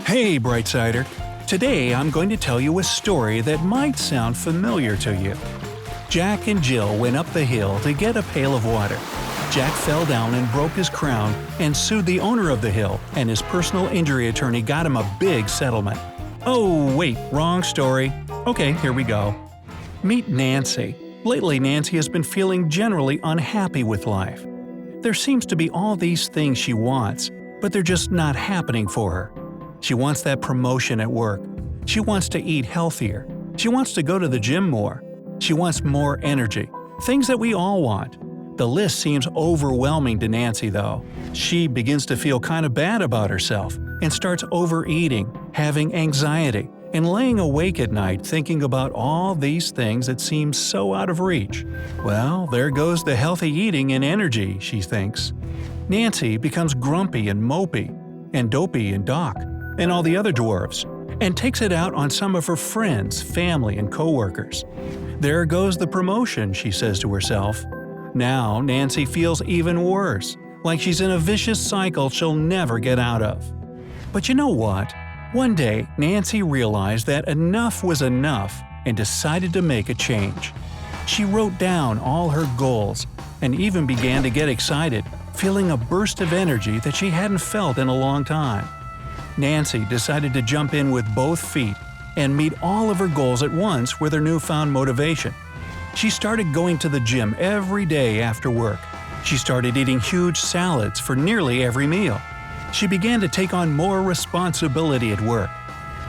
Hey, Brightsider! Today I'm going to tell you a story that might sound familiar to you. Jack and Jill went up the hill to get a pail of water. Jack fell down and broke his crown and sued the owner of the hill, and his personal injury attorney got him a big settlement. Oh, wait, wrong story. Okay, here we go. Meet Nancy. Lately, Nancy has been feeling generally unhappy with life. There seems to be all these things she wants, but they're just not happening for her. She wants that promotion at work. She wants to eat healthier. She wants to go to the gym more. She wants more energy. Things that we all want. The list seems overwhelming to Nancy, though. She begins to feel kind of bad about herself and starts overeating, having anxiety, and laying awake at night thinking about all these things that seem so out of reach. Well, there goes the healthy eating and energy, she thinks. Nancy becomes grumpy and mopey, and dopey and Doc, and all the other dwarves, and takes it out on some of her friends, family, and coworkers. There goes the promotion, she says to herself. Now Nancy feels even worse, like she's in a vicious cycle she'll never get out of. But you know what? One day, Nancy realized that enough was enough and decided to make a change. She wrote down all her goals and even began to get excited, feeling a burst of energy that she hadn't felt in a long time. Nancy decided to jump in with both feet and meet all of her goals at once with her newfound motivation. She started going to the gym every day after work. She started eating huge salads for nearly every meal. She began to take on more responsibility at work.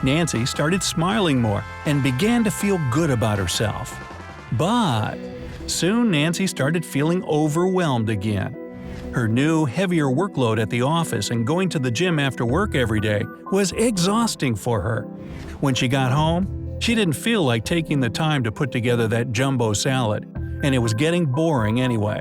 Nancy started smiling more and began to feel good about herself. But soon Nancy started feeling overwhelmed again. Her new, heavier workload at the office and going to the gym after work every day was exhausting for her. When she got home, she didn't feel like taking the time to put together that jumbo salad, and it was getting boring anyway.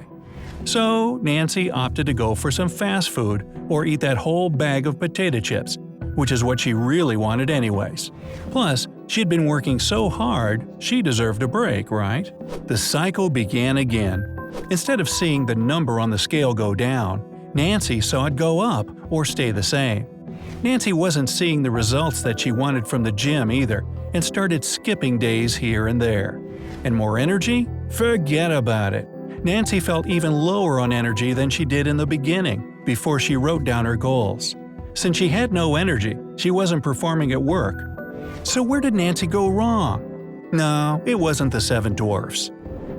So Nancy opted to go for some fast food or eat that whole bag of potato chips, which is what she really wanted anyways. Plus, she'd been working so hard, she deserved a break, right? The cycle began again. Instead of seeing the number on the scale go down, Nancy saw it go up or stay the same. Nancy wasn't seeing the results that she wanted from the gym either and started skipping days here and there. And more energy? Forget about it. Nancy felt even lower on energy than she did in the beginning, before she wrote down her goals. Since she had no energy, she wasn't performing at work. So where did Nancy go wrong? No, it wasn't the seven dwarfs.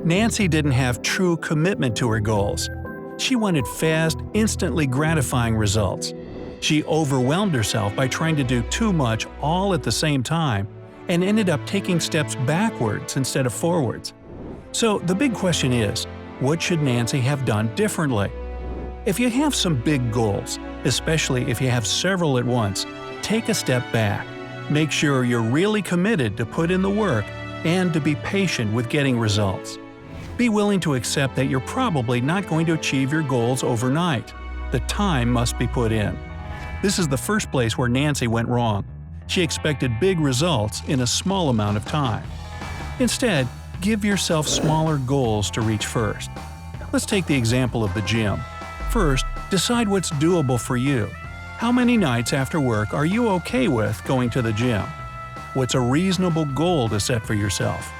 Nancy didn't have true commitment to her goals. She wanted fast, instantly gratifying results. She overwhelmed herself by trying to do too much all at the same time and ended up taking steps backwards instead of forwards. So the big question is, what should Nancy have done differently? If you have some big goals, especially if you have several at once, take a step back. Make sure you're really committed to put in the work and to be patient with getting results. Be willing to accept that you're probably not going to achieve your goals overnight. The time must be put in. This is the first place where Nancy went wrong. She expected big results in a small amount of time. Instead, give yourself smaller goals to reach first. Let's take the example of the gym. First, decide what's doable for you. How many nights after work are you okay with going to the gym? What's a reasonable goal to set for yourself?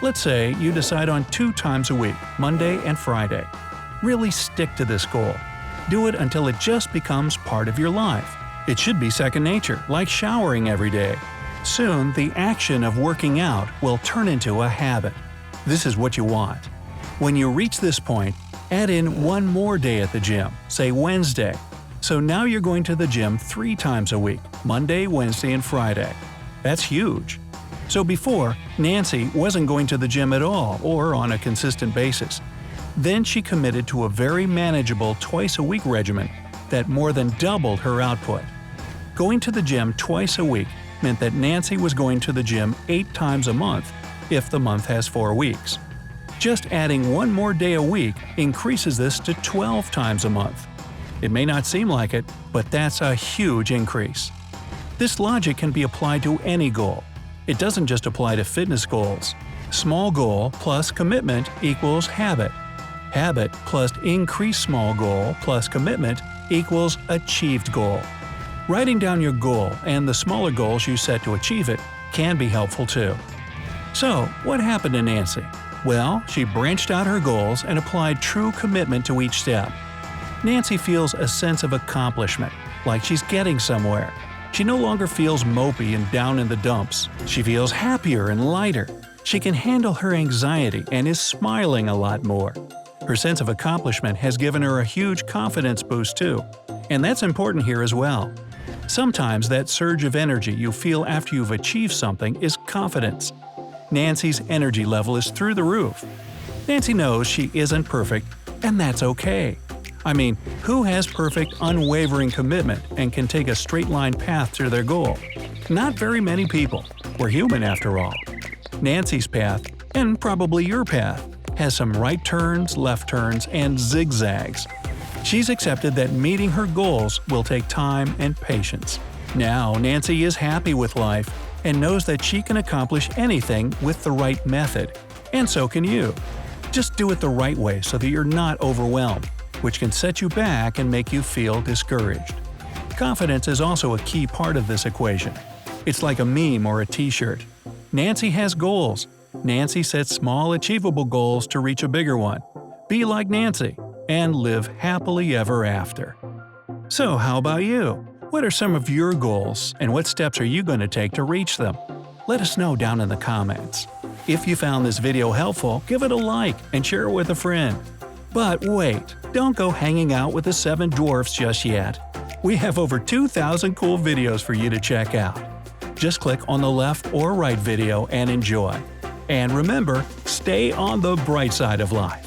Let's say you decide on 2 times a week, Monday and Friday. Really stick to this goal. Do it until it just becomes part of your life. It should be second nature, like showering every day. Soon, the action of working out will turn into a habit. This is what you want. When you reach this point, add in one more day at the gym, say Wednesday. So now you're going to the gym 3 times a week, Monday, Wednesday, and Friday. That's huge. So before, Nancy wasn't going to the gym at all or on a consistent basis. Then she committed to a very manageable twice-a-week regimen that more than doubled her output. Going to the gym twice a week meant that Nancy was going to the gym 8 times a month if the month has 4 weeks. Just adding one more day a week increases this to 12 times a month. It may not seem like it, but that's a huge increase. This logic can be applied to any goal. It doesn't just apply to fitness goals. Small goal plus commitment equals habit. Habit plus increased small goal plus commitment equals achieved goal. Writing down your goal and the smaller goals you set to achieve it can be helpful too. So, what happened to Nancy? Well, she branched out her goals and applied true commitment to each step. Nancy feels a sense of accomplishment, like she's getting somewhere. She no longer feels mopey and down in the dumps. She feels happier and lighter. She can handle her anxiety and is smiling a lot more. Her sense of accomplishment has given her a huge confidence boost too. And that's important here as well. Sometimes that surge of energy you feel after you've achieved something is confidence. Nancy's energy level is through the roof. Nancy knows she isn't perfect, and that's okay. I mean, who has perfect, unwavering commitment and can take a straight-line path to their goal? Not very many people. We're human after all. Nancy's path, and probably your path, has some right turns, left turns, and zigzags. She's accepted that meeting her goals will take time and patience. Now, Nancy is happy with life and knows that she can accomplish anything with the right method. And so can you. Just do it the right way so that you're not overwhelmed, which can set you back and make you feel discouraged. Confidence is also a key part of this equation. It's like a meme or a t-shirt. Nancy has goals. Nancy sets small, achievable goals to reach a bigger one. Be like Nancy and live happily ever after. So how about you? What are some of your goals, and what steps are you going to take to reach them? Let us know down in the comments. If you found this video helpful, give it a like and share it with a friend. But wait, don't go hanging out with the 7 dwarfs just yet. We have over 2,000 cool videos for you to check out. Just click on the left or right video and enjoy. And remember, stay on the bright side of life.